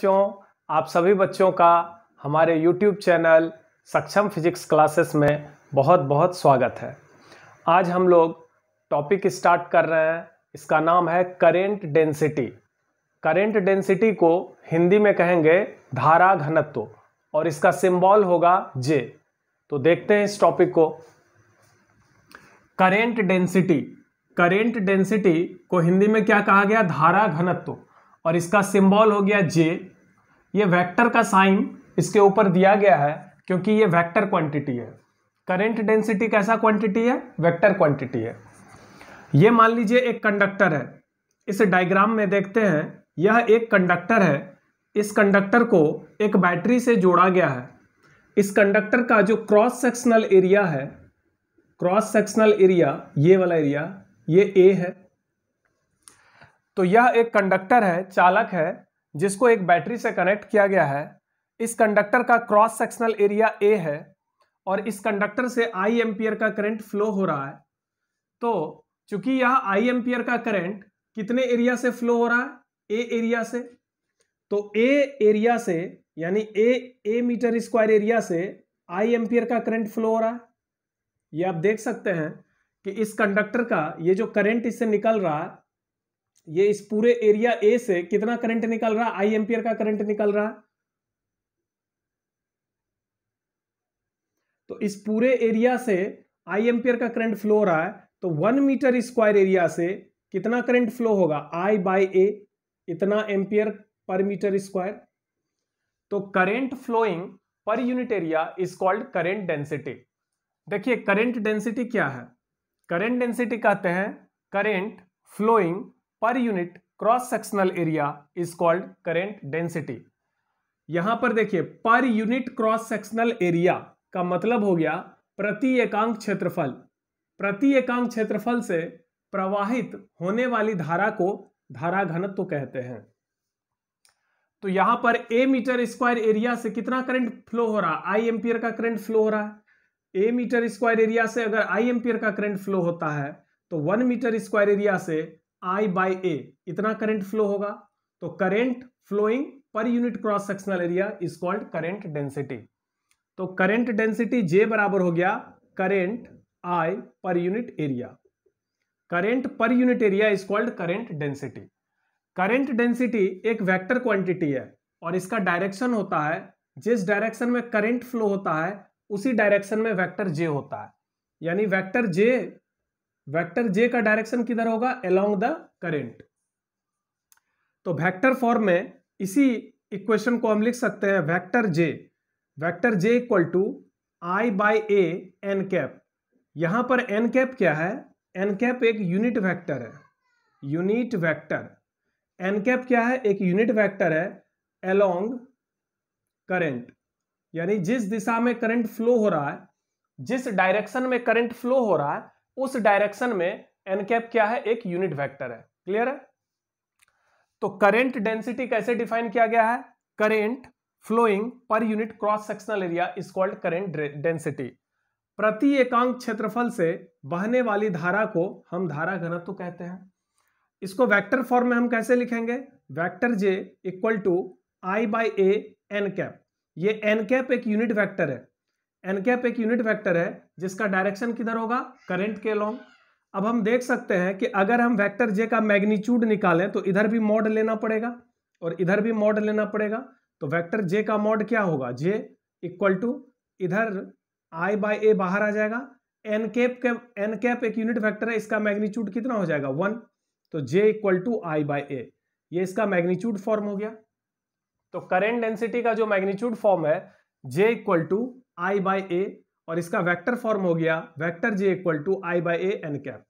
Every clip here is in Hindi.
बच्चों, आप सभी बच्चों का हमारे YouTube चैनल सक्षम फिजिक्स क्लासेस में बहुत बहुत स्वागत है। आज हम लोग टॉपिक स्टार्ट कर रहे हैं, इसका नाम है करेंट डेंसिटी। करेंट डेंसिटी को हिंदी में कहेंगे धारा घनत्व और इसका सिंबल होगा J। तो देखते हैं इस टॉपिक को। करेंट डेंसिटी, करेंट डेंसिटी को हिंदी में क्या कहा गया? धारा घनत्व, और इसका सिंबल हो गया J। ये वेक्टर का साइन इसके ऊपर दिया गया है क्योंकि ये वेक्टर क्वांटिटी है। करेंट डेंसिटी कैसा क्वांटिटी है? वेक्टर क्वांटिटी है। ये मान लीजिए एक कंडक्टर है। इस डायग्राम में देखते हैं, यह एक कंडक्टर है। इस कंडक्टर को एक बैटरी से जोड़ा गया है। इस कंडक्टर का जो क्रॉस सेक्शनल एरिया है, क्रॉस सेक्शनल एरिया, ये वाला एरिया, ये A है। तो यह एक कंडक्टर है, चालक है, जिसको एक बैटरी से कनेक्ट किया गया है। इस कंडक्टर का क्रॉस सेक्शनल एरिया A है और इस कंडक्टर से I एम्पियर का करंट फ्लो हो रहा है। तो चूंकि यह I एम्पियर का करंट कितने एरिया से फ्लो हो रहा है? A एरिया से। तो A एरिया से यानी A मीटर स्क्वायर एरिया से I एम्पियर का करंट फ्लो हो रहा है। ये आप देख सकते हैं कि इस कंडक्टर का ये जो करंट इससे निकल रहा है, ये इस पूरे एरिया A से कितना करंट निकल रहा है? I एम्पियर का करंट निकल रहा है। तो इस पूरे एरिया से I एम्पियर का करंट फ्लो हो रहा है। तो 1 मीटर स्क्वायर एरिया से कितना करंट फ्लो होगा? I बाई A, इतना एम्पियर पर मीटर स्क्वायर। तो current flowing per unit area is called current density. देखिए करंट डेंसिटी क्या है? करंट डेंसिटी कहते हैं current flowing per unit cross sectional area is called current density. यहां पर देखिए पर यूनिट क्रॉस सेक्शनल एरिया का मतलब हो गया प्रति एकांक क्षेत्रफल। प्रति एकांक क्षेत्रफल से प्रवाहित होने वाली धारा को धारा घनत्व कहते हैं। तो यहां पर A मीटर स्क्वायर एरिया से कितना करंट फ्लो हो रहा है? I एम्पियर का करंट फ्लो हो रहा है। A मीटर स्क्वायर एरिया से अगर I एम्पियर का करंट फ्लो होता है तो 1 मीटर स्क्वायर एरिया से I बाई A, इतना करंट फ्लो होगा। तो current flowing per unit cross sectional area is called current density. तो करंट डेंसिटी J बराबर हो गया current I per unit area. Current per unit area is called current density. Current density एक वेक्टर क्वांटिटी है और इसका डायरेक्शन होता है, जिस डायरेक्शन में करंट फ्लो होता है उसी डायरेक्शन में वेक्टर J होता है। यानी वेक्टर J का डायरेक्शन किधर होगा? Along the current. तो वेक्टर फॉर्म में इसी इक्वेशन को हम लिख सकते हैं vector J equal to I by A n cap. यहां पर एन कैप क्या है? एन कैप एक यूनिट वेक्टर है। यूनिट वेक्टर एन कैप क्या है? एक यूनिट वेक्टर है अलोंग करंट, यानी जिस दिशा में करंट फ्लो हो रहा है, जिस डायरेक्शन में करंट फ्लो हो रहा है उस डायरेक्शन में एन कैप क्या है? एक यूनिट वेक्टर है। क्लियर है? तो करंट डेंसिटी कैसे डिफाइन किया गया है? Current flowing per unit cross sectional area is called current density. प्रति एकांक क्षेत्रफल से बहने वाली धारा को हम धारा घनत्व कहते हैं। इसको वेक्टर फॉर्म में हम कैसे लिखेंगे? Vector J equal to I by A n cap. ये एन कैप एक यूनिट वेक्टर है। एन कैप एक यूनिट वेक्टर है जिसका डायरेक्शन किधर होगा? करंट के अलोंग। अब हम देख सकते हैं कि अगर हम वेक्टर J का मैग्नीट्यूड निकालें तो इधर भी मॉड लेना पड़ेगा और इधर भी मॉड लेना पड़ेगा। तो वेक्टर J का मॉड क्या होगा? J इक्वल टू इधर I बाई A बाहर आ जाएगा। एन कैप एक यूनिट वेक्टर है, इसका मैग्नीट्यूड कितना हो जाएगा? 1। तो J equal to I by A, ये इसका मैग्नीट्यूड फॉर्म हो गया। तो करंट डेंसिटी का जो मैग्नीट्यूड फॉर्म है J equal to I by A और इसका वेक्टर फॉर्म हो गया vector J equal to I by A n cap.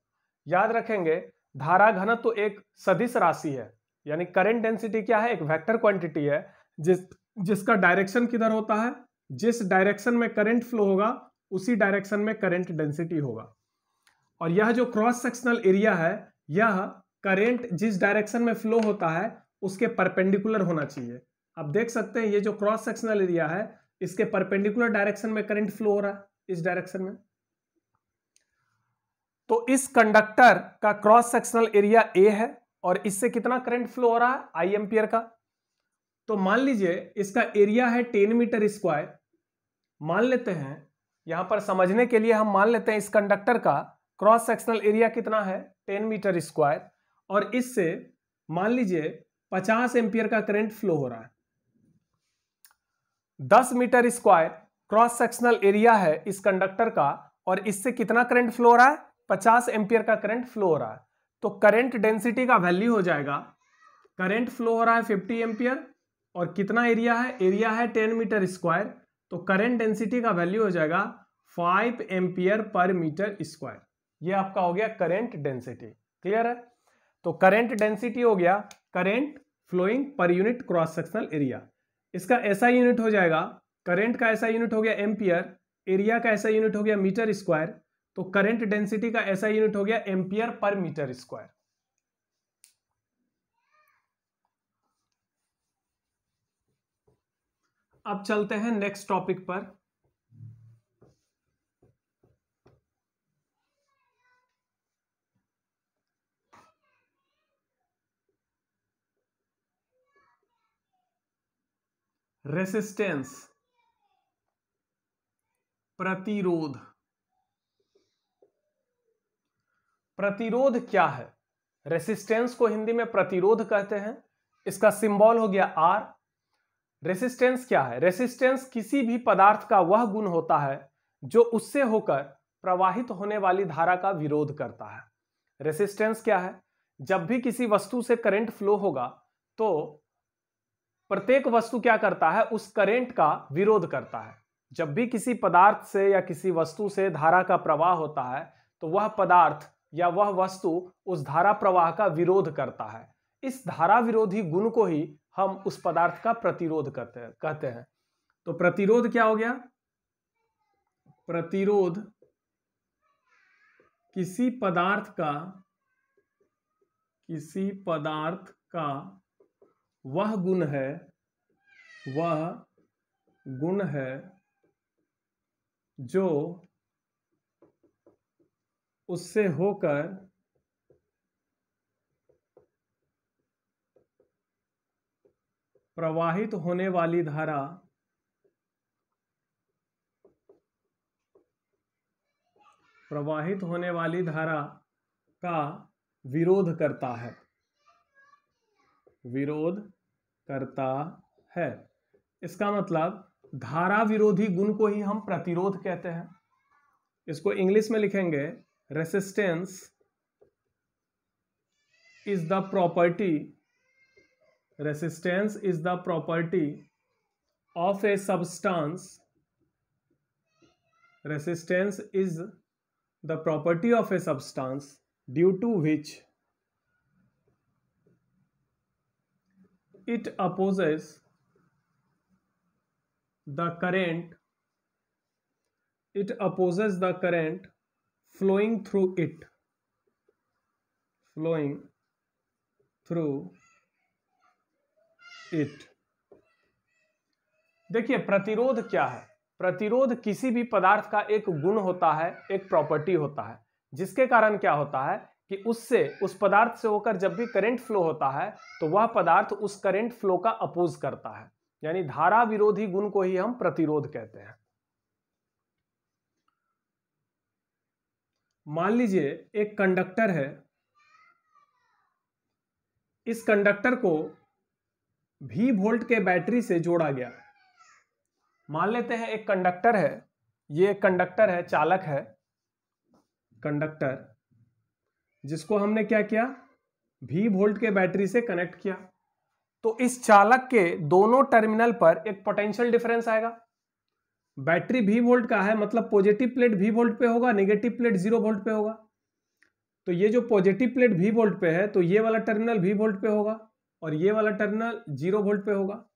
याद रखेंगे धारा घनत्व तो एक सदिश राशि है, यानी करंट डेंसिटी क्या है? एक वेक्टर क्वांटिटी है जिसका डायरेक्शन किधर होता है? जिस डायरेक्शन में करंट फ्लो होगा उसी डायरेक्शन में करंट डेंसिटी होगा। और यह जो क्रॉस सेक्शनल एरिया है, यह करंट जिस डायरेक्शन में फ्लो होता है उसके परपेंडिकुलर होना चाहिए। आप देख सकते हैं ये जो क्रॉस सेक्शनल एरिया है इसके परपेंडिकुलर डायरेक्शन में करंट फ्लो हो रहा है, इस डायरेक्शन में। तो इस कंडक्टर का क्रॉस सेक्शनल एरिया A है और इससे कितना करंट फ्लो हो रहा है? I एम्पियर का। तो मान लीजिए इसका एरिया है 10 मीटर स्क्वायर। मान लेते हैं यहां पर समझने के लिए हम मान लेते हैं इस कंडक्टर का क्रॉस सेक्शनल एरिया कितना है 10 मीटर स्क्वायर, और इससे मान लीजिए 50 एम्पियर का करंट फ्लो हो रहा है। 10 metre square cross sectional area है इस कंडक्टर का, और इससे कितना करंट फ्लो हो रहा है 50 एम्पियर का करंट फ्लो हो रहा है। तो करंट डेंसिटी का वैल्यू हो जाएगा, करंट फ्लो हो रहा है 50 एम्पियर और कितना एरिया है 10 मीटर स्क्वायर, तो करंट डेंसिटी का वैल्यू हो जाएगा 5 एम्पियर पर मीटर स्क्वायर। ये आपका हो गया करंट डेंसिटी। क्लियर है? तो करंट डेंसिटी हो गया current flowing per unit cross sectional area. इसका ऐसा यूनिट हो जाएगा, करंट का ऐसा यूनिट हो गया एम्पियर, एरिया का ऐसा यूनिट हो गया मीटर स्क्वायर, तो करंट डेंसिटी का ऐसा यूनिट हो गया एम्पियर पर मीटर स्क्वायर। अब चलते हैं नेक्स्ट टॉपिक पर। रेसिस्टेंस, प्रतिरोध। प्रतिरोध क्या है? रेसिस्टेंस को हिंदी में प्रतिरोध कहते हैं। इसका सिंबल हो गया R। रेसिस्टेंस क्या है? रेसिस्टेंस किसी भी पदार्थ का वह गुण होता है जो उससे होकर प्रवाहित होने वाली धारा का विरोध करता है। रेसिस्टेंस क्या है? जब भी किसी वस्तु से करंट फ्लो होगा तो प्रत्येक वस्तु क्या करता है, उस करंट का विरोध करता है। जब भी किसी पदार्थ से या किसी वस्तु से धारा का प्रवाह होता है तो वह पदार्थ या वह वस्तु उस धारा प्रवाह का विरोध करता है। इस धारा विरोधी गुण को ही हम उस पदार्थ का प्रतिरोध कहते हैं। तो प्रतिरोध क्या हो गया? प्रतिरोध किसी पदार्थ का वह गुण है जो उससे होकर प्रवाहित होने वाली धारा का विरोध करता है। इसका मतलब धारा विरोधी गुण को ही हम प्रतिरोध कहते हैं। इसको इंग्लिश में लिखेंगे, resistance is the property of a substance. Resistance is the property of a substance due to which it opposes the current flowing through it देखिए प्रतिरोध क्या है? प्रतिरोध किसी भी पदार्थ का एक गुण होता है, एक प्रॉपर्टी होता है, जिसके कारण क्या होता है कि उस पदार्थ से होकर जब भी करंट फ्लो होता है तो वह पदार्थ उस करंट फ्लो का अपोज करता है। यानी धारा विरोधी गुण को ही हम प्रतिरोध कहते हैं। मान लीजिए एक कंडक्टर है, इस कंडक्टर को V वोल्ट के बैटरी से जोड़ा गया। मान लेते हैं एक कंडक्टर है, ये एक कंडक्टर है, चालक है कंडक्टर, जिसको हमने क्या किया, V वोल्ट के बैटरी से कनेक्ट किया। तो इस चालक के दोनों टर्मिनल पर एक पोटेंशियल डिफरेंस आएगा। बैटरी V वोल्ट का है, मतलब पॉजिटिव प्लेट V वोल्ट पे होगा, नेगेटिव प्लेट 0 वोल्ट पे होगा। तो ये जो पॉजिटिव प्लेट V वोल्ट पे है तो ये वाला टर्मिनल V वोल्ट पे होगा और ये वाला टर्मिनल 0 वोल्ट पे होगा।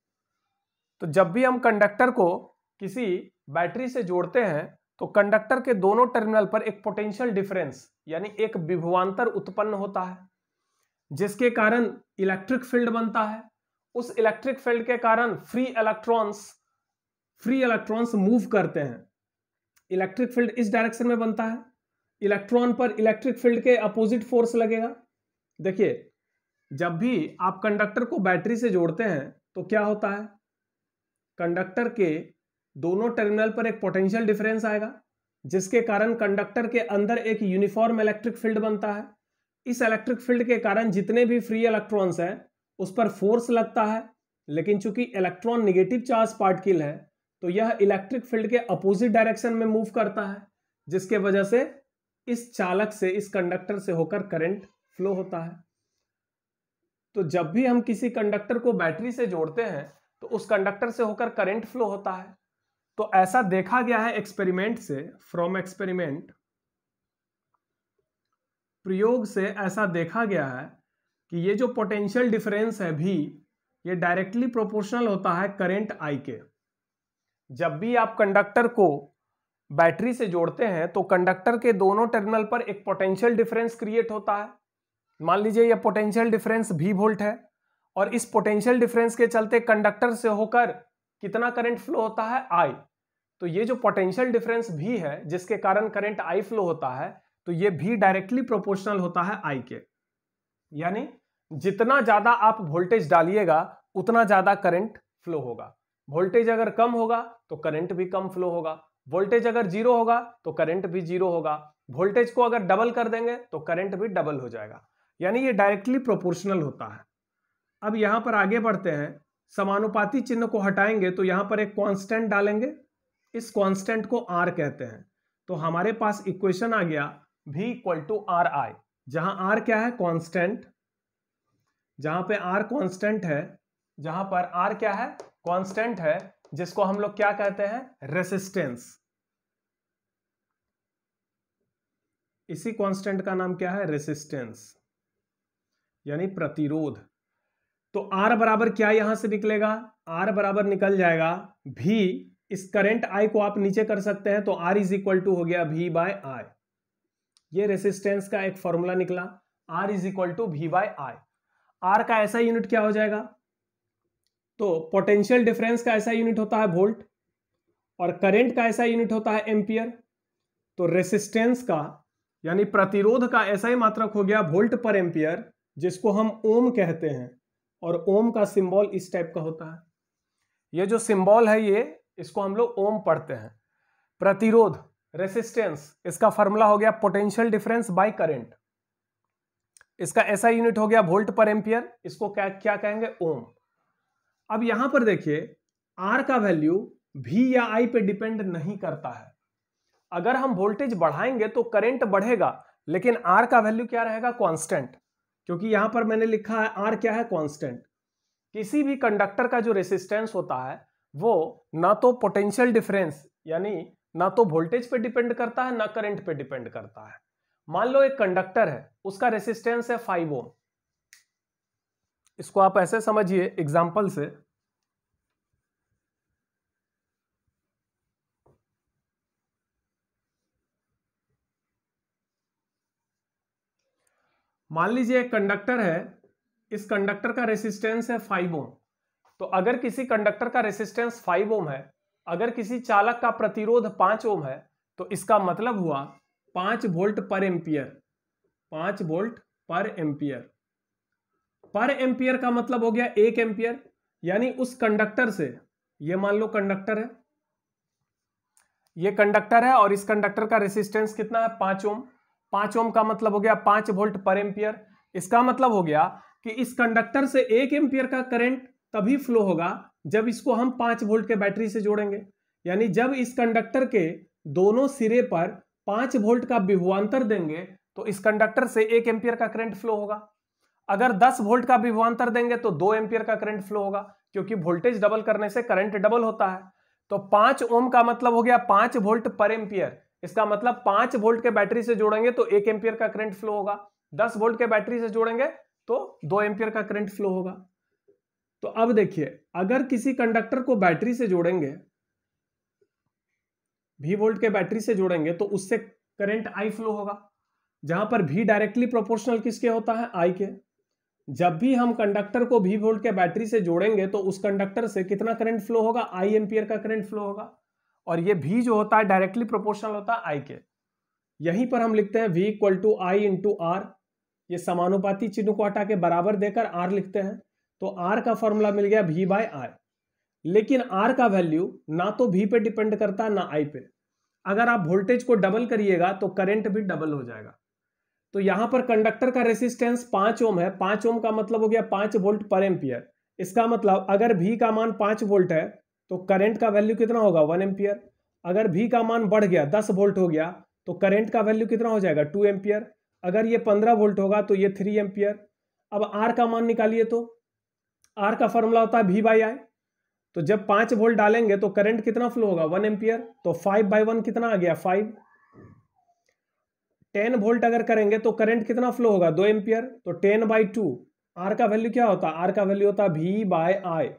तो जब भी हम कंडक्टर को किसी बैटरी से जोड़ते हैं तो कंडक्टर के दोनों टर्मिनल पर एक पोटेंशियल डिफरेंस यानी एक विभवांतर उत्पन्न होता है, जिसके कारण इलेक्ट्रिक फील्ड बनता है। उस इलेक्ट्रिक फील्ड के कारण फ्री इलेक्ट्रॉन्स मूव करते हैं। इलेक्ट्रिक फील्ड इस डायरेक्शन में बनता है, इलेक्ट्रॉन पर इलेक्ट्रिक फील्ड के अपोजिट फोर्स लगेगा। देखिए जब भी आप कंडक्टर को बैटरी से जोड़ते हैं तो क्या होता है, कंडक्टर के दोनों टर्मिनल पर एक पोटेंशियल डिफरेंस आएगा, जिसके कारण कंडक्टर के अंदर एक यूनिफॉर्म इलेक्ट्रिक फील्ड बनता है। इस इलेक्ट्रिक फील्ड के कारण जितने भी फ्री इलेक्ट्रॉन्स हैं उस पर फोर्स लगता है, लेकिन चूंकि इलेक्ट्रॉन नेगेटिव चार्ज पार्टिकल है तो यह इलेक्ट्रिक फील्ड के अपोजिट डायरेक्शन में मूव करता है, जिसके वजह से इस चालक से, इस कंडक्टर से होकर करंट फ्लो होता है। तो जब भी हम किसी कंडक्टर को बैटरी से जोड़ते हैं तो उस कंडक्टर से होकर करंट फ्लो होता है। तो ऐसा देखा गया है एक्सपेरिमेंट से, फ्रॉम एक्सपेरिमेंट, प्रयोग से ऐसा देखा गया है कि ये जो पोटेंशियल डिफरेंस है भी, ये डायरेक्टली प्रोपोर्शनल होता है करंट I के। जब भी आप कंडक्टर को बैटरी से जोड़ते हैं तो कंडक्टर के दोनों टर्मिनल पर एक पोटेंशियल डिफरेंस क्रिएट होता है। मान लीजिए यह पोटेंशियल डिफरेंस V वोल्ट है और इस पोटेंशियल डिफरेंस के चलते कंडक्टर से होकर कितना करंट फ्लो होता है, I। तो ये जो पोटेंशियल डिफरेंस V है जिसके कारण करंट I फ्लो होता है, तो ये भी डायरेक्टली प्रोपोर्शनल होता है I के। यानी जितना ज्यादा आप वोल्टेज डालिएगा उतना ज्यादा करंट फ्लो होगा। वोल्टेज अगर कम होगा तो करंट भी कम फ्लो होगा, वोल्टेज अगर जीरो होगा तो करंट भी जीरो होगा, वोल्टेज को अगर डबल कर देंगे तो करंट भी डबल हो जाएगा। यानी ये डायरेक्टली प्रोपोर्शनल होता है। अब यहां पर आगे बढ़ते हैं, समानुपाती चिन्ह को हटाएंगे तो यहां पर एक कांस्टेंट डालेंगे, इस कांस्टेंट को R कहते हैं। तो हमारे पास इक्वेशन आ गया V = RI, जहां R क्या है, कांस्टेंट, जहां पे R कांस्टेंट है, जहां पर R क्या है, कांस्टेंट है, जिसको हम लोग क्या कहते हैं, रेसिस्टेंस। इसी कांस्टेंट का नाम क्या है, रेसिस्टेंस, यानी प्रतिरोध। तो R बराबर क्या यहां से निकलेगा, R बराबर निकल जाएगा V, इस करंट I को आप नीचे कर सकते हैं तो R = हो गया V/I। ये रेसिस्टेंस का एक फॉर्मूला निकला, R = V/I। R का ऐसा यूनिट क्या हो जाएगा, तो पोटेंशियल डिफरेंस का ऐसा यूनिट होता है वोल्ट और करंट का ऐसा यूनिट होता है एम्पियर। तो रेसिस्टेंस का यानी प्रतिरोध का ऐसा ही मात्रक हो गया वोल्ट पर एम्पियर, जिसको हम ओम कहते हैं, और ओम का सिंबल इस टाइप का होता है। ये जो सिंबल है ये, इसको हम लोग ओम पढ़ते हैं। प्रतिरोध, रेसिस्टेंस, इसका फॉर्मूला हो गया पोटेंशियल डिफरेंस बाय करंट, इसका ऐसा यूनिट हो गया वोल्ट पर एम्पियर, इसको क्या कहेंगे, ओम। अब यहां पर देखिए R का वैल्यू V या I पे डिपेंड नहीं करता है। अगर हम वोल्टेज बढ़ाएंगे तो करंट बढ़ेगा, लेकिन R का वैल्यू क्या रहेगा, कांस्टेंट, क्योंकि यहां पर मैंने लिखा है R क्या है, कांस्टेंट। किसी भी कंडक्टर का जो रेसिस्टेंस होता है वो ना तो पोटेंशियल डिफरेंस यानी ना तो वोल्टेज पे डिपेंड करता है ना करंट पे डिपेंड करता है। मान लो एक कंडक्टर है, उसका रेसिस्टेंस है 5 ओम। इसको आप ऐसे समझिए एग्जांपल से, मान लीजिए एक कंडक्टर है, इस कंडक्टर का रेसिस्टेंस है 5 ओम। तो अगर किसी कंडक्टर का रेसिस्टेंस 5 ओम है, अगर किसी चालक का प्रतिरोध 5 ओम है, तो इसका मतलब हुआ 5 वोल्ट पर एम्पियर। 5 वोल्ट पर एम्पियर, पर एम्पियर का मतलब हो गया 1 एम्पियर। यानी उस कंडक्टर से, ये मान लो कंडक्टर है, ये कंडक्टर है और इस कंडक्टर का रेसिस्टेंस कितना है, 5 ओम। 5 ओम का मतलब हो गया 5 वोल्ट पर एम्पियर। इसका मतलब हो गया कि इस कंडक्टर से 1 एम्पियर का करंट तभी फ्लो होगा जब इसको हम 5 वोल्ट के बैटरी से जोड़ेंगे। यानी जब इस कंडक्टर के दोनों सिरे पर 5 वोल्ट का विभवांतर देंगे तो इस कंडक्टर से 1 एम्पियर का करंट फ्लो होगा। अगर 10 वोल्ट का विभवांतर देंगे तो 2 एम्पियर का करंट फ्लो होगा, क्योंकि वोल्टेज डबल करने से करंट डबल होता है। तो 5 ओम का मतलब हो गया 5 वोल्ट पर एम्पियर। इसका मतलब 5 वोल्ट के बैटरी से जोड़ेंगे तो 1 एम्पियर का करंट फ्लो होगा, 10 वोल्ट के बैटरी से जोड़ेंगे तो 2 एम्पियर का करंट फ्लो होगा। तो अब देखिए, अगर किसी कंडक्टर को बैटरी से जोड़ेंगे, V वोल्ट के बैटरी से जोड़ेंगे तो उससे करंट I फ्लो होगा, जहां पर V डायरेक्टली प्रोपोर्शनल किसके होता है, I के। जब भी हम कंडक्टर को V वोल्ट के बैटरी से जोड़ेंगे तो उस कंडक्टर से कितना करंट फ्लो होगा, I एम्पियर का करंट फ्लो होगा, और ये V जो होता है डायरेक्टली प्रोपोर्शनल होता है I के। यहीं पर हम लिखते हैं V = I × R। ये समानुपाती चिन्ह को हटा के बराबर देकर R लिखते हैं। तो आर का फॉर्मूला मिल गया V बाय आई। लेकिन आर का वैल्यू ना तो V पे डिपेंड करता है ना आई पे। अगर आप वोल्टेज को डबल करिएगा तो करंट भी डबल हो जाएगा। तो यहां पर कंडक्टर का रेसिस्टेंस 5 ओम है। 5 ओम का मतलब हो गया 5 वोल्ट पर एम्पियर। इसका मतलब अगर V का मान 5 वोल्ट है तो करंट का वैल्यू कितना होगा 1 एम्पियर। अगर V का मान बढ़ गया 10 वोल्ट हो गया तो करंट का वैल्यू कितना हो जाएगा 2 एम्पियर। अगर ये 15 वोल्ट होगा तो ये 3 एम्पियर। अब आर का मान निकालिए, तो आर का फॉर्मूला होता है V बाई आई। तो जब 5 वोल्ट डालेंगे तो करंट कितना फ्लो होगा 1 एम्पियर। तो 5 बाई 1 कितना आ गया 5। 10 वोल्ट अगर करेंगे तो करंट कितना फ्लो होगा 2 एम्पियर। तो 10 बाई 2 आर का वैल्यू क्या होता है, आर का वैल्यू होता है V बाय आई।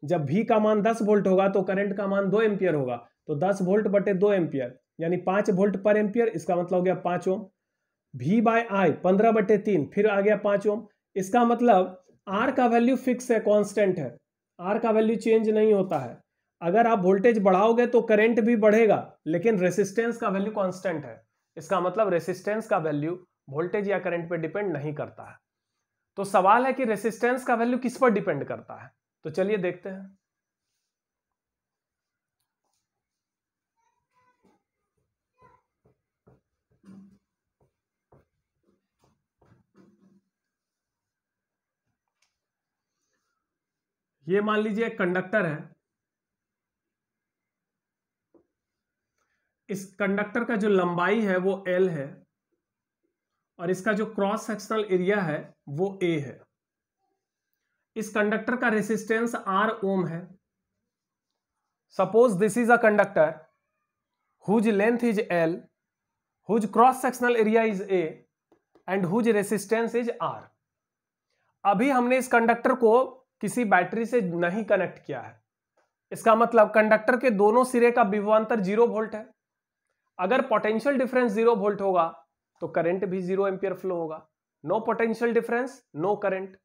जब V का मान 10 वोल्ट होगा तो करंट का मान 2 एम्पियर होगा। तो 10 वोल्ट बटे 2 एम्पियर यानी 5 वोल्ट पर एम्पियर। इसका मतलब हो गया 5 ओम। V बाय आई 15 बटे 3 फिर आ गया 5 ओम। इसका मतलब आर का वैल्यू फिक्स है, कांस्टेंट है। आर का वैल्यू चेंज नहीं होता है। अगर आप वोल्टेज बढ़ाओगे तो करंट भी बढ़ेगा, लेकिन रेसिस्टेंस का वैल्यू कांस्टेंट है। इसका मतलब रेसिस्टेंस का वैल्यू वोल्टेज या करंट पर डिपेंड नहीं करता है। तो सवाल है कि रेसिस्टेंस का वैल्यू किस पर डिपेंड करता है। तो चलिए देखते हैं। ये मान लीजिए एक कंडक्टर है। इस कंडक्टर का जो लंबाई है वो L है और इसका जो क्रॉस सेक्शनल एरिया है वो A है। इस कंडक्टर का रेसिस्टेंस R ओम है। Suppose this is a conductor whose length is L, whose cross sectional area is A and whose resistance is R। अभी हमने इस कंडक्टर को किसी बैटरी से नहीं कनेक्ट किया है। इसका मतलब कंडक्टर के दोनों सिरे का विभवांतर 0 वोल्ट है। अगर पोटेंशियल डिफरेंस 0 वोल्ट होगा तो करंट भी 0 एम्पियर फ्लो होगा। No potential difference no current.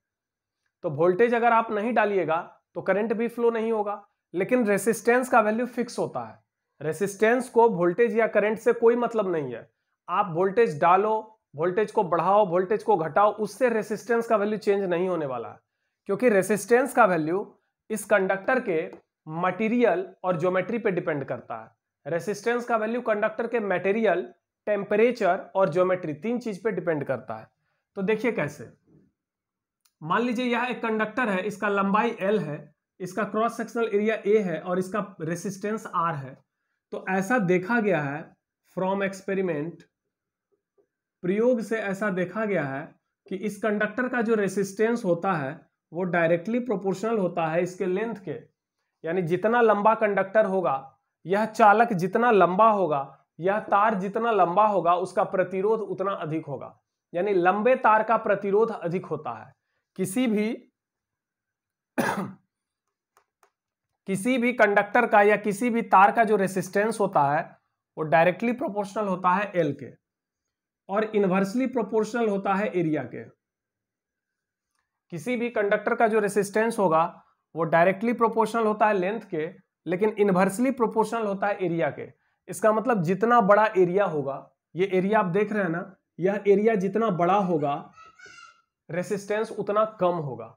तो वोल्टेज अगर आप नहीं डालिएगा तो करंट भी फ्लो नहीं होगा। लेकिन रेसिस्टेंस का वैल्यू फिक्स होता है। रेसिस्टेंस को वोल्टेज या करंट से कोई मतलब नहीं है। आप वोल्टेज डालो, वोल्टेज को बढ़ाओ, वोल्टेज को घटाओ, उससे रेसिस्टेंस का वैल्यू चेंज नहीं होने वाला है। क्योंकि रेसिस्टेंस का वैल्यू इस कंडक्टर के मटेरियल और ज्योमेट्री पे डिपेंड करता है। रेसिस्टेंस का वैल्यू कंडक्टर के मटेरियल, टेम्परेचर और ज्योमेट्री 3 चीज पे डिपेंड करता है। तो देखिए कैसे। मान लीजिए यह एक कंडक्टर है, इसका लंबाई L है, इसका क्रॉस सेक्शनल एरिया A है और इसका रेसिस्टेंस R है। तो ऐसा देखा गया है फ्रॉम एक्सपेरिमेंट, प्रयोग से ऐसा देखा गया है कि इस कंडक्टर का जो रेसिस्टेंस होता है वो डायरेक्टली प्रोपोर्शनल होता है इसके लेंथ के। यानी जितना लंबा कंडक्टर होगा, यह चालक जितना लंबा होगा, यह तार जितना लंबा होगा, उसका प्रतिरोध उतना अधिक होगा। यानी लंबे तार का प्रतिरोध अधिक होता है। किसी भी कंडक्टर का या किसी भी तार का जो रेसिस्टेंस होता है वो डायरेक्टली प्रोपोर्शनल होता है L के और इनवर्सली प्रोपोर्शनल होता है एरिया के। किसी भी कंडक्टर का जो रेसिस्टेंस होगा वो डायरेक्टली प्रोपोर्शनल होता है लेंथ के, लेकिन इनवर्सली प्रोपोर्शनल होता है एरिया के। इसका मतलब जितना बड़ा एरिया होगा, ये एरिया आप देख रहे हैं ना, यह एरिया जितना बड़ा होगा रेसिस्टेंस उतना कम होगा।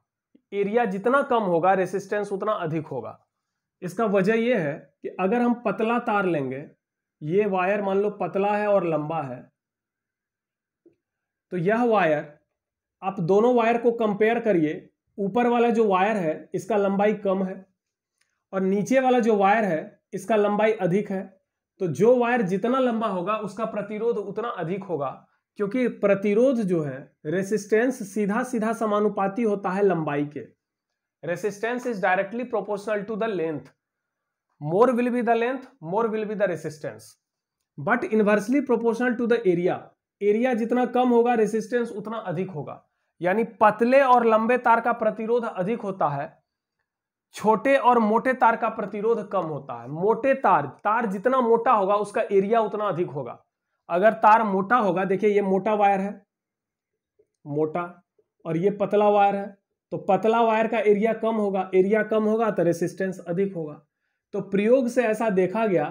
एरिया जितना कम होगा रेसिस्टेंस उतना अधिक होगा। इसका वजह यह है कि अगर हम पतला तार लेंगे, ये वायर मान लो पतला है और लंबा है, तो यह वायर, आप दोनों वायर को कंपेयर करिए। ऊपर वाला जो वायर है इसका लंबाई कम है और नीचे वाला जो वायर है इसका लंबाई अधिक है। तो जो वायर जितना लंबा होगा उसका प्रतिरोध उतना अधिक होगा, क्योंकि प्रतिरोध जो है रेसिस्टेंस सीधा सीधा समानुपाती होता है लंबाई के। Resistance is directly proportional to the length. More will be the length, more will be the resistance, but inversely proportional to the area. Area जितना कम होगा रेसिस्टेंस उतना अधिक होगा। यानी पतले और लंबे तार का प्रतिरोध अधिक होता है, छोटे और मोटे तार का प्रतिरोध कम होता है। मोटे तार जितना मोटा होगा उसका एरिया उतना अधिक होगा। अगर तार मोटा होगा, देखिए ये मोटा वायर है, मोटा, और ये पतला वायर है, तो पतला वायर का एरिया कम होगा। एरिया कम होगा तो रेसिस्टेंस अधिक होगा। तो प्रयोग से ऐसा देखा गया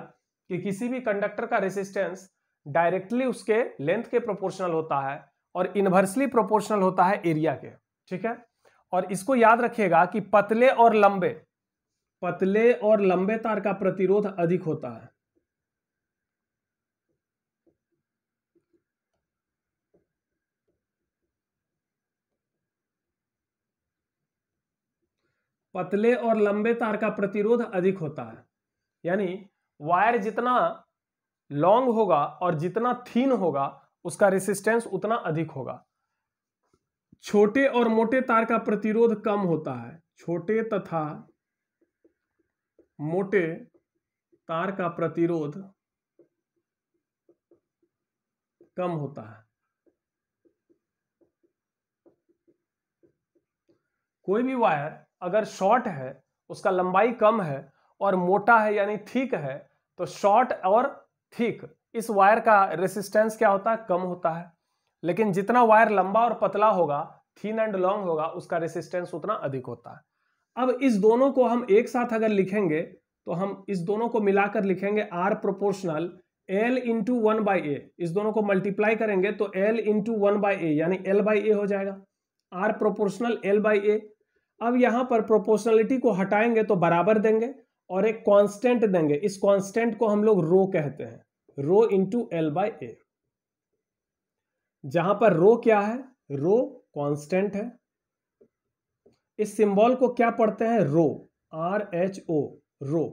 कि किसी भी कंडक्टर का रेसिस्टेंस डायरेक्टली उसके लेंथ के प्रोपोर्शनल होता है और इनवर्सली प्रोपोर्शनल होता है एरिया के। ठीक है। और इसको याद रखिएगा कि पतले और लंबे तार का प्रतिरोध अधिक होता है। पतले और लंबे तार का प्रतिरोध अधिक होता है, यानी वायर जितना लॉन्ग होगा और जितना थीन होगा उसका रेसिस्टेंस उतना अधिक होगा। छोटे और मोटे तार का प्रतिरोध कम होता है। छोटे तथा मोटे तार का प्रतिरोध कम होता है। कोई भी वायर अगर शॉर्ट है, उसका लंबाई कम है और मोटा है यानी थिक है, तो शॉर्ट और थिक इस वायर का रेसिस्टेंस क्या होता है? कम होता है। लेकिन जितना वायर लंबा और पतला होगा, थिन एंड लॉन्ग होगा, उसका रेसिस्टेंस उतना अधिक होता है। अब इस दोनों को हम एक साथ अगर लिखेंगे तो हम इस दोनों को मिलाकर लिखेंगे R proportional L into 1/A। इस दोनों को मल्टीप्लाई करेंगे तो L इंटू 1/A यानी L/A हो जाएगा। R proportional L/A। अब यहां पर प्रोपोर्शनलिटी को हटाएंगे तो बराबर देंगे और एक कांस्टेंट देंगे। इस कांस्टेंट को हम लोग रो कहते हैं, रो इंटू L/A। जहां पर रो क्या है? रो कांस्टेंट है। इस सिंबल को क्या पढ़ते हैं? रो, RHO, रो।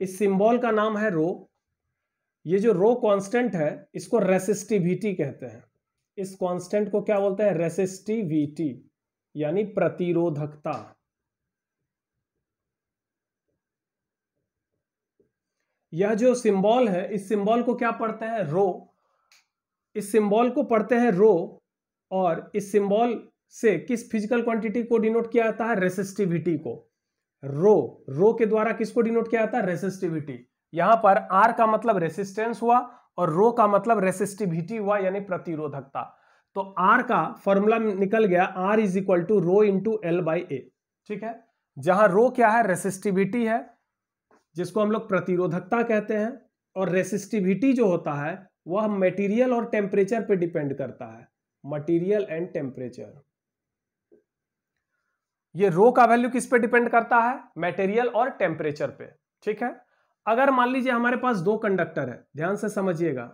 इस सिंबल का नाम है रो। ये जो रो कांस्टेंट है इसको रेसिस्टिविटी कहते हैं। इस कांस्टेंट को क्या बोलते हैं? रेसिस्टिविटी यानी प्रतिरोधकता। यह जो सिंबल है, इस सिंबल को क्या पढ़ते हैं? रो। इस सिंबल को पढ़ते हैं रो, और इस सिंबल से किस फिजिकल क्वांटिटी को डिनोट किया जाता है? रेसिस्टिविटी को। रो के द्वारा किसको डिनोट किया जाता है? रेसिस्टिविटी। यहां पर R का मतलब रेसिस्टेंस हुआ और रो का मतलब रेसिस्टिविटी हुआ यानी प्रतिरोधकता। तो R का फॉर्मूला निकल गया, R is equal to rho into L/A। ठीक है, जहां रो क्या है? रेसिस्टिविटी है, जिसको हम लोग प्रतिरोधकता कहते हैं, और रेसिस्टिविटी जो होता है वह मटेरियल और टेम्परेचर पे डिपेंड करता है। Material and temperature. ये रो का वैल्यू किस पे डिपेंड करता है? मटेरियल और टेम्परेचर पे। ठीक है, अगर मान लीजिए हमारे पास दो कंडक्टर है, ध्यान से समझिएगा।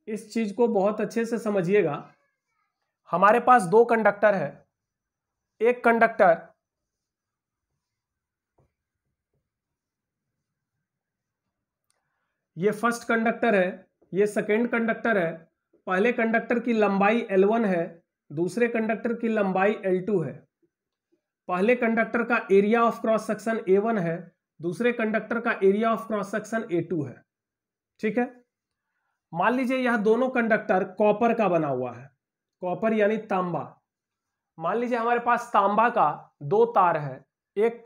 इस चीज को बहुत अच्छे से समझिएगा। हमारे पास दो कंडक्टर है। एक कंडक्टर ये फर्स्ट कंडक्टर है, ये सेकेंड कंडक्टर है। पहले कंडक्टर की लंबाई L1 है, दूसरे कंडक्टर की लंबाई L2 है। पहले कंडक्टर का area of cross section A1 है, दूसरे कंडक्टर का area of cross section A2 है। ठीक है, मान लीजिए यह दोनों कंडक्टर कॉपर का बना हुआ है। कॉपर यानी तांबा। मान लीजिए हमारे पास तांबा का दो तार है। एक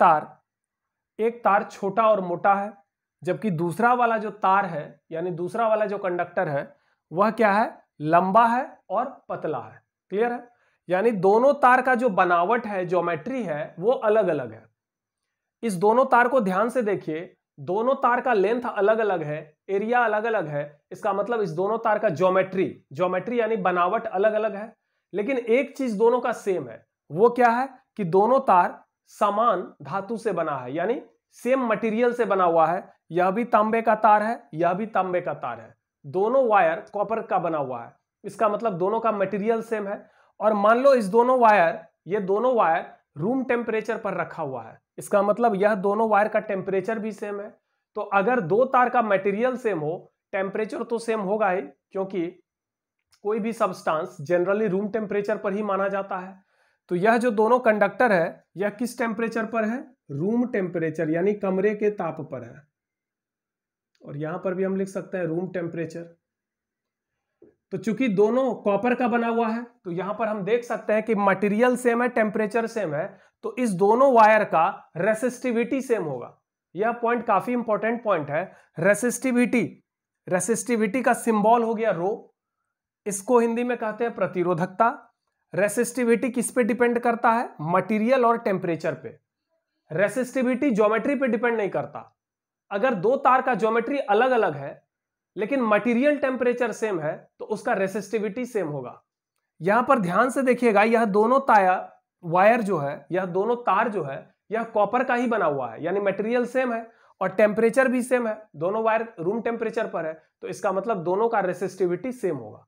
तार छोटा और मोटा है, जबकि दूसरा वाला जो तार है यानी दूसरा वाला जो कंडक्टर है वह क्या है? लंबा है और पतला है। क्लियर है? यानी दोनों तार का जो बनावट है, ज्योमेट्री है, वो अलग अलग है। इस दोनों तार को ध्यान से देखिए, दोनों तार का लेंथ अलग अलग है, एरिया अलग अलग है। इसका मतलब इस दोनों तार का ज्योमेट्री यानी बनावट अलग अलग है। लेकिन एक चीज दोनों का सेम है, वो क्या है? कि दोनों तार समान धातु से बना है, यानी सेम मटेरियल से बना हुआ है। यह भी तांबे का तार है, यह भी तांबे का तार है। दोनों वायर कॉपर का बना हुआ है। इसका मतलब दोनों का मटेरियल सेम है। और मान लो इस ये दोनों वायर रूम टेम्परेचर पर रखा हुआ है। इसका मतलब यह दोनों वायर का टेम्परेचर भी सेम है। तो अगर दो तार का मटेरियल सेम हो, टेम्परेचर तो सेम होगा ही, क्योंकि कोई भी सब्सटेंस जनरली रूम टेम्परेचर पर ही माना जाता है। तो यह जो दोनों कंडक्टर है, यह किस टेम्परेचर पर है? रूम टेम्परेचर यानी कमरे के ताप पर है। और यहां पर भी हम लिख सकते हैं रूम टेम्परेचर। तो चूंकि दोनों कॉपर का बना हुआ है, तो यहां पर हम देख सकते हैं कि मटेरियल सेम है, टेम्परेचर सेम है, तो इस दोनों वायर का रेसिस्टिविटी सेम होगा। यह पॉइंट काफी इंपॉर्टेंट पॉइंट है। रेसिस्टिविटी का सिंबल हो गया रो। इसको हिंदी में कहते हैं प्रतिरोधकता। रेसिस्टिविटी किस पे डिपेंड करता है? मटेरियल और टेम्परेचर पे। रेसिस्टिविटी ज्योमेट्री पे डिपेंड नहीं करता। अगर दो तार का ज्योमेट्री अलग अलग है लेकिन मटेरियल टेम्परेचर सेम है तो उसका रेसिस्टिविटी सेम होगा। यहां पर ध्यान से देखिएगा, यह दोनों वायर जो है, यह दोनों तार जो है, यह कॉपर का ही बना हुआ है, यानी मटेरियल सेम है और टेम्परेचर भी सेम है, दोनों वायर रूम टेम्परेचर पर है, तो इसका मतलब दोनों का रेसिस्टिविटी सेम होगा।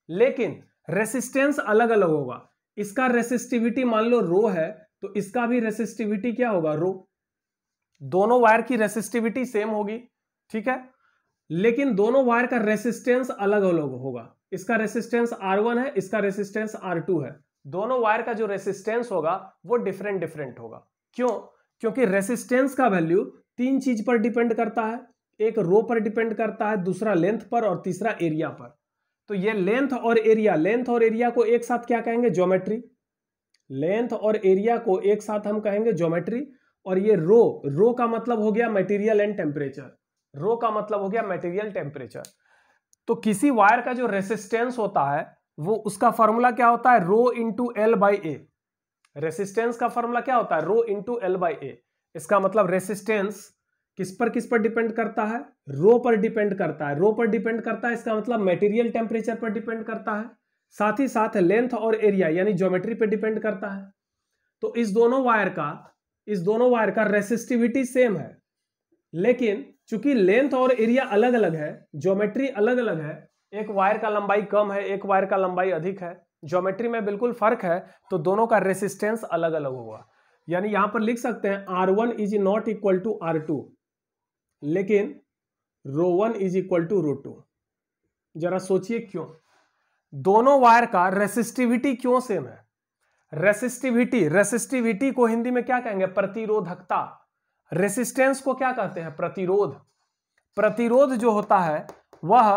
लेकिन रेसिस्टेंस अलग अलग होगा। इसका रेसिस्टिविटी मान लो रो है तो इसका भी रेसिस्टिविटी क्या होगा, रो। दोनों वायर की रेसिस्टिविटी सेम होगी, ठीक है, लेकिन दोनों वायर का रेसिस्टेंस अलग अलग होगा। इसका रेसिस्टेंस R1 है, इसका रेसिस्टेंस R2 है। दोनों वायर का जो रेसिस्टेंस होगा वो डिफरेंट डिफरेंट होगा। क्यों? क्योंकि रेसिस्टेंस का वैल्यू 3 चीज पर डिपेंड करता है। एक रो पर डिपेंड करता है, दूसरा लेंथ पर और तीसरा एरिया पर। तो ये लेंथ और एरिया को एक साथ क्या कहेंगे, ज्योमेट्री। लेंथ और एरिया को एक साथ हम कहेंगे ज्योमेट्री। और ये रो का मतलब हो गया मटेरियल एंड टेम्परेचर। रो का मतलब हो गया मटेरियल टेम्परेचर। तो किसी वायर का जो रेसिस्टेंस होता है वो उसका फॉर्मूला क्या होता है, rho into L by A. Resistance का फॉर्मूला क्या होता है, rho into L by A. इसका मतलब रेसिस्टेंस किस पर डिपेंड करता है, रो पर डिपेंड करता है। रो पर डिपेंड करता है, इसका मतलब मटेरियल टेम्परेचर पर डिपेंड करता है। साथ ही साथ लेंथ और एरिया यानी ज्योमेट्री पर डिपेंड करता है। तो इस दोनों वायर का रेसिस्टिविटी सेम है, लेकिन चूंकि लेंथ और एरिया अलग अलग है, ज्योमेट्री अलग अलग है, एक वायर का लंबाई कम है, एक वायर का लंबाई अधिक है, ज्योमेट्री में बिल्कुल फर्क है, तो दोनों का रेसिस्टेंस अलग अलग होगा। यानी यहां पर लिख सकते हैं R1 is not equal to R2, लेकिन ρ1 इज इक्वल टू ρ2। जरा सोचिए क्यों? दोनों वायर का रेसिस्टिविटी क्यों सेम है? रेसिस्टिविटी को हिंदी में क्या कहेंगे, प्रतिरोधकता। रेसिस्टेंस को क्या कहते हैं, प्रतिरोध। प्रतिरोध जो होता है वह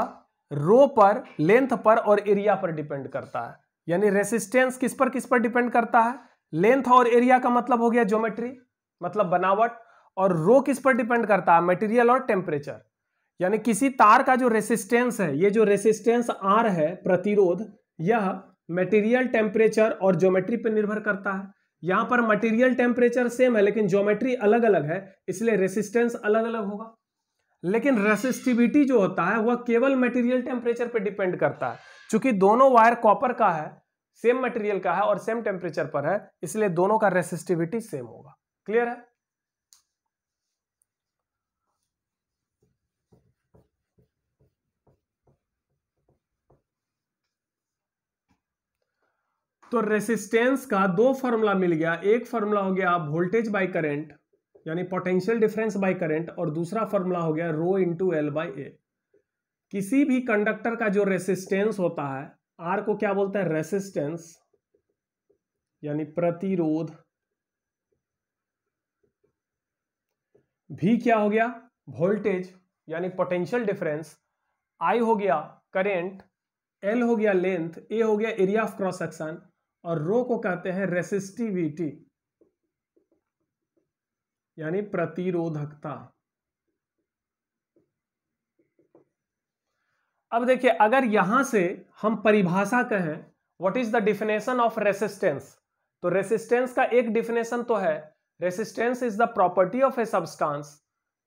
रो पर, लेंथ पर और एरिया पर डिपेंड करता है। यानी रेसिस्टेंस किस पर डिपेंड करता है, लेंथ और एरिया का मतलब हो गया ज्योमेट्री, मतलब बनावट। और रो किस पर डिपेंड करता है, मटेरियल और टेम्परेचर। यानी किसी तार का जो रेसिस्टेंस है, ये जो रेसिस्टेंस R है, प्रतिरोध, यह मटेरियल टेम्परेचर और ज्योमेट्री पर निर्भर करता है। यहां पर मटेरियल टेम्परेचर सेम है लेकिन ज्योमेट्री अलग अलग है, इसलिए रेसिस्टेंस अलग अलग होगा। लेकिन रेसिस्टिविटी जो होता है वह केवल मटेरियल टेम्परेचर पर डिपेंड करता है। चूंकि दोनों वायर कॉपर का है, सेम मटेरियल का है और सेम टेम्परेचर पर है, इसलिए दोनों का रेसिस्टिविटी सेम होगा। क्लियर है? तो रेसिस्टेंस का दो फॉर्मूला मिल गया। एक फॉर्मूला हो गया वोल्टेज बाय करंट यानी पोटेंशियल डिफरेंस बाय करंट, और दूसरा फॉर्मूला हो गया रो इंटू एल बाई ए। किसी भी कंडक्टर का जो रेसिस्टेंस होता है, आर को क्या बोलते हैं, रेसिस्टेंस यानी प्रतिरोध। भी क्या हो गया, वोल्टेज यानी पोटेंशियल डिफरेंस। आई हो गया करंट, एल हो गया लेंथ, ए हो गया एरिया ऑफ क्रॉस सेक्शन, और रो को कहते हैं रेसिस्टिविटी यानी प्रतिरोधकता। अब देखिए, अगर यहां से हम परिभाषा कहें what is the definition of resistance, तो रेसिस्टेंस का एक डेफिनेशन तो है, resistance is the property of a substance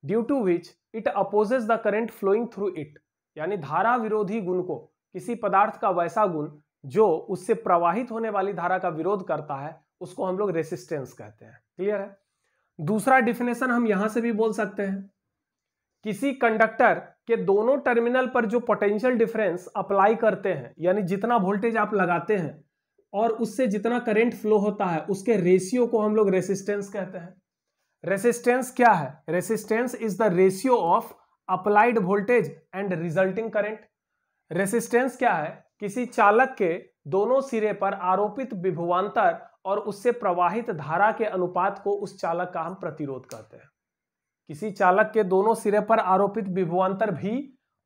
due to which it opposes the current flowing through it. यानी धारा विरोधी गुण को, किसी पदार्थ का वैसा गुण जो उससे प्रवाहित होने वाली धारा का विरोध करता है, उसको हम लोग रेसिस्टेंस कहते हैं। क्लियर है? दूसरा डिफिनेशन हम यहां से भी बोल सकते हैं, किसी कंडक्टर के दोनों टर्मिनल पर जो पोटेंशियल डिफरेंस अप्लाई करते हैं, यानी जितना वोल्टेज आप लगाते हैं और उससे जितना करंट फ्लो होता है, उसके रेशियो को हम लोग रेसिस्टेंस कहते हैं। रेसिस्टेंस क्या है? Resistance is the ratio of applied voltage and resulting current. Resistance क्या है? किसी चालक के दोनों सिरे पर आरोपित विभवांतर और उससे प्रवाहित धारा के अनुपात को उस चालक का हम प्रतिरोध कहते हैं। किसी चालक के दोनों सिरे पर आरोपित विभवांतर भी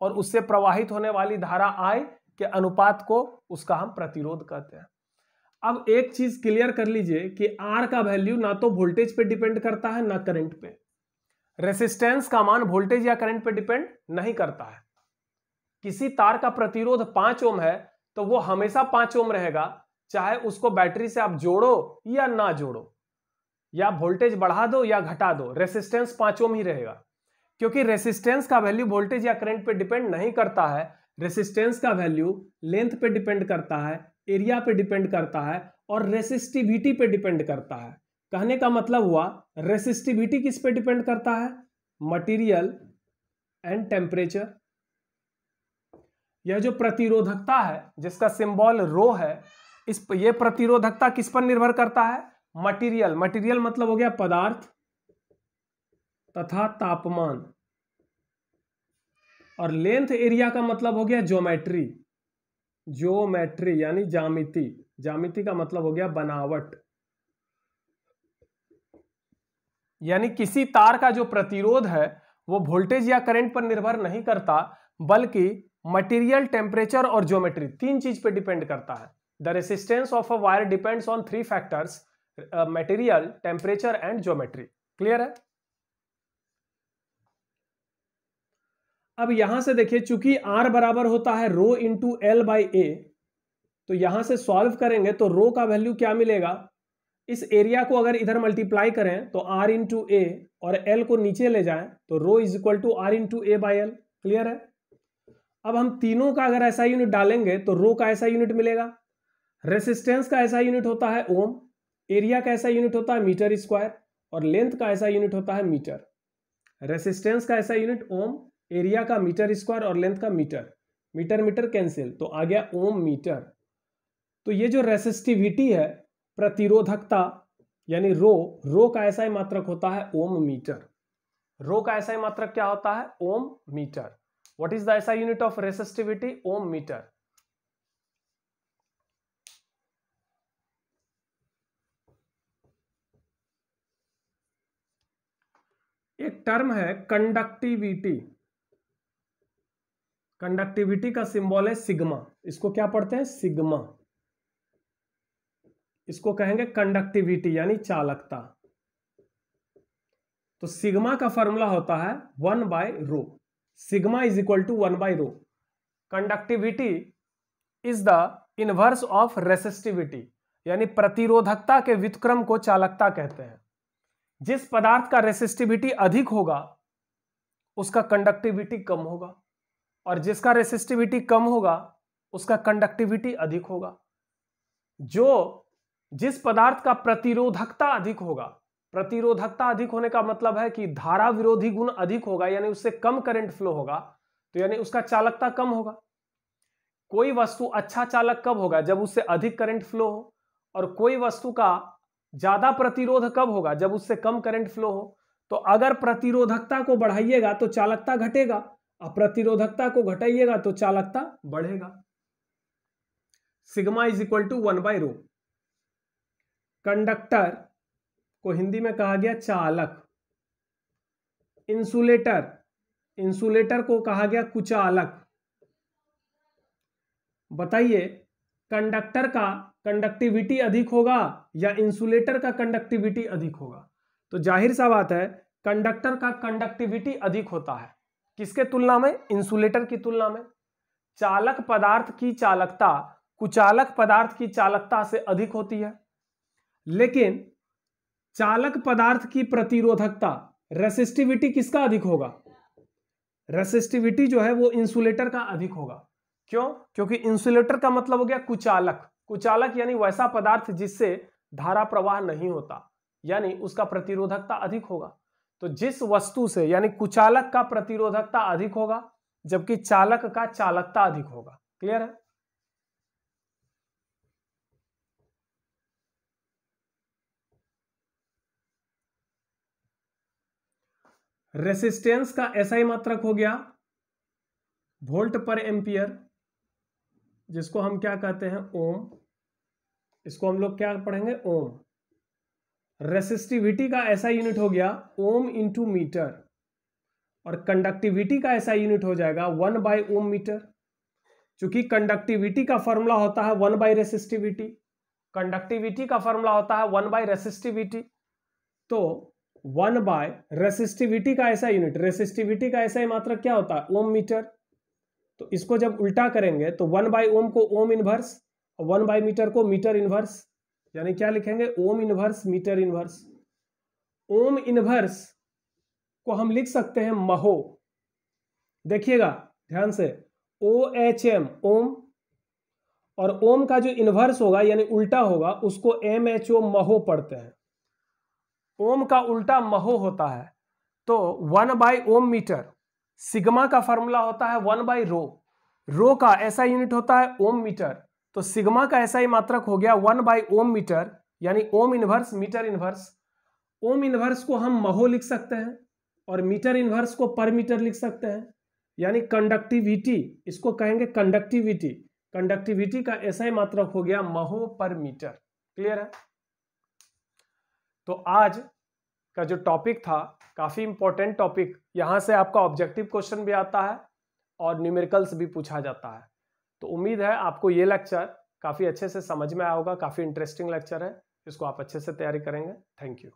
और उससे प्रवाहित होने वाली धारा I के अनुपात को उसका हम प्रतिरोध कहते हैं। अब एक चीज क्लियर कर लीजिए कि R का वैल्यू ना तो वोल्टेज पे डिपेंड करता है ना करंट पे। रेसिस्टेंस का मान वोल्टेज या करंट पे डिपेंड नहीं करता है। किसी तार का प्रतिरोध 5 ओम है तो वो हमेशा 5 ओम रहेगा, चाहे उसको बैटरी से आप जोड़ो या ना जोड़ो, या वोल्टेज बढ़ा दो या घटा दो, रेसिस्टेंस 5 ओम ही रहेगा। क्योंकि रेसिस्टेंस का वैल्यू वोल्टेज या करंट पे डिपेंड नहीं करता है, रेसिस्टेंस का वैल्यू लेंथ पे डिपेंड करता है, एरिया पे डिपेंड करता है और रेसिस्टिविटी पे डिपेंड करता है। कहने का मतलब हुआ रेसिस्टिविटी किस पे डिपेंड करता है? Material and temperature. यह जो प्रतिरोधकता है जिसका सिंबल रो है, ये प्रतिरोधकता किस पर निर्भर करता है? मटेरियल। मटेरियल मतलब हो गया पदार्थ तथा तापमान, और लेंथ एरिया का मतलब हो गया ज्योमेट्री। ज्योमेट्री यानी ज्यामिति। ज्यामिति का मतलब हो गया बनावट। यानी किसी तार का जो प्रतिरोध है वो वोल्टेज या करंट पर निर्भर नहीं करता, बल्कि मटेरियल, टेम्परेचर और ज्योमेट्री, तीन चीज पे डिपेंड करता है। The resistance of a wire depends on three factors, material, temperature and geometry. Clear है? अब यहां से देखिए, चूंकि R बराबर होता है रो इंटू एल बाई ए, तो यहां से सॉल्व करेंगे तो रो का वैल्यू क्या मिलेगा? इस एरिया को अगर इधर मल्टीप्लाई करें तो R इंटू ए और L को नीचे ले जाएं तो rho is equal to R into A by L. Clear है? अब हम तीनों का अगर ऐसा यूनिट डालेंगे तो रो का ऐसा यूनिट मिलेगा, रेसिस्टेंस का ऐसा यूनिट होता है ओम, एरिया का ऐसा यूनिट होता है मीटर स्क्वायर और लेंथ का ऐसा यूनिट होता है मीटर। रेसिस्टेंस का ऐसा यूनिट ओम, एरिया का मीटर स्क्वायर और लेंथ का मीटर। मीटर मीटर कैंसिल तो आ गया ओम मीटर। तो ये जो रेसिस्टिविटी है, प्रतिरोधकता यानी रो का ऐसा ही मात्रक होता है ओम मीटर। रो का ऐसा ही मात्रक क्या होता है? Ohm metre. What is the SI unit of resistivity? Ohm metre. एक टर्म है कंडक्टिविटी। कंडक्टिविटी का सिंबल है सिग्मा। इसको क्या पढ़ते हैं? सिग्मा। इसको कहेंगे कंडक्टिविटी यानी चालकता। तो सिग्मा का फॉर्मूला होता है 1 by rho. Sigma is equal to 1 by rho. Conductivity is the inverse of resistivity, यानी प्रतिरोधकता के व्युत्क्रम को चालकता कहते हैं। जिस पदार्थ का रेसिस्टिविटी अधिक होगा उसका कंडक्टिविटी कम होगा, और जिसका रेसिस्टिविटी कम होगा उसका कंडक्टिविटी अधिक होगा। जिस पदार्थ का प्रतिरोधकता अधिक होगा, प्रतिरोधकता अधिक होने का मतलब है कि धारा विरोधी गुण अधिक होगा, यानी उससे कम करंट फ्लो होगा, तो यानी उसका चालकता कम होगा। कोई वस्तु अच्छा चालक कब होगा? जब उससे अधिक करंट फ्लो हो। और कोई वस्तु का ज्यादा प्रतिरोध कब होगा? जब उससे कम करंट फ्लो हो। तो अगर प्रतिरोधकता को बढ़ाइएगा तो चालकता घटेगा, और प्रतिरोधकता को घटाइएगा तो चालकता बढ़ेगा। Sigma is equal to 1 by rho. Conductor को हिंदी में कहा गया चालक। इंसुलेटर को कहा गया कुचालक। बताइए, कंडक्टर का कंडक्टिविटी अधिक होगा या इंसुलेटर का कंडक्टिविटी अधिक होगा? तो जाहिर सा बात है कंडक्टर का कंडक्टिविटी अधिक होता है। किसके तुलना में? इंसुलेटर की तुलना में। चालक पदार्थ की चालकता कुचालक पदार्थ की चालकता से अधिक होती है, लेकिन चालक पदार्थ की प्रतिरोधकता, रेसिस्टिविटी किसका अधिक होगा? रेसिस्टिविटी जो है वो इंसुलेटर का अधिक होगा। क्यों? क्योंकि इंसुलेटर का मतलब हो गया कुचालक। कुचालक यानी वैसा पदार्थ जिससे धारा प्रवाह नहीं होता, यानी उसका प्रतिरोधकता अधिक होगा। तो जिस वस्तु से, यानी कुचालक का प्रतिरोधकता अधिक होगा जबकि चालक का चालकता अधिक होगा। क्लियर है? रेसिस्टेंस का एसआई मात्रक हो गया वोल्ट पर एम्पियर, जिसको हम क्या कहते हैं? ओम। इसको हम लोग क्या पढ़ेंगे? ओम। रेसिस्टिविटी का ऐसा यूनिट हो गया ओम इंटू मीटर, और कंडक्टिविटी का ऐसा यूनिट हो जाएगा 1 बाय ओम मीटर। चूंकि कंडक्टिविटी का फॉर्मूला होता है 1 बाय रेसिस्टिविटी, कंडक्टिविटी का फॉर्मूला होता है 1 बाय रेसिस्टिविटी, तो 1 बाय रेसिस्टिविटी का ऐसा यूनिट, रेसिस्टिविटी का ऐसा मात्रक क्या होता है? Ohm metre. तो इसको जब उल्टा करेंगे तो 1 बाय ओम को ओम इनवर्स और 1 बाय मीटर को मीटर इनवर्स, यानी क्या लिखेंगे? Ohm inverse metre inverse. Ohm inverse को हम लिख सकते हैं महो। देखिएगा ध्यान से, OHM ओम, और ओम का जो इन्वर्स होगा यानी उल्टा होगा उसको MHO महो पढ़ते हैं। ओम का उल्टा महो होता है। तो 1/ओम मीटर, सिग्मा का फॉर्मूला होता है 1/रो, रो का ऐसा यूनिट होता है ओम मीटर, तो सिग्मा का ऐसा ही मात्रक हो गया 1/ओम मीटर, यानी ohm inverse metre inverse. Ohm inverse को हम महो लिख सकते हैं और मीटर इनवर्स को पर मीटर लिख सकते हैं, यानी कंडक्टिविटी, इसको कहेंगे कंडक्टिविटी, कंडक्टिविटी का ऐसा ही मात्रक हो गया महो पर मीटर। क्लियर है? तो आज का जो टॉपिक था काफी इंपॉर्टेंट टॉपिक, यहां से आपका ऑब्जेक्टिव क्वेश्चन भी आता है और न्यूमेरिकल्स भी पूछा जाता है। तो उम्मीद है आपको ये लेक्चर काफी अच्छे से समझ में आया होगा, काफी इंटरेस्टिंग लेक्चर है, इसको आप अच्छे से तैयारी करेंगे। Thank you.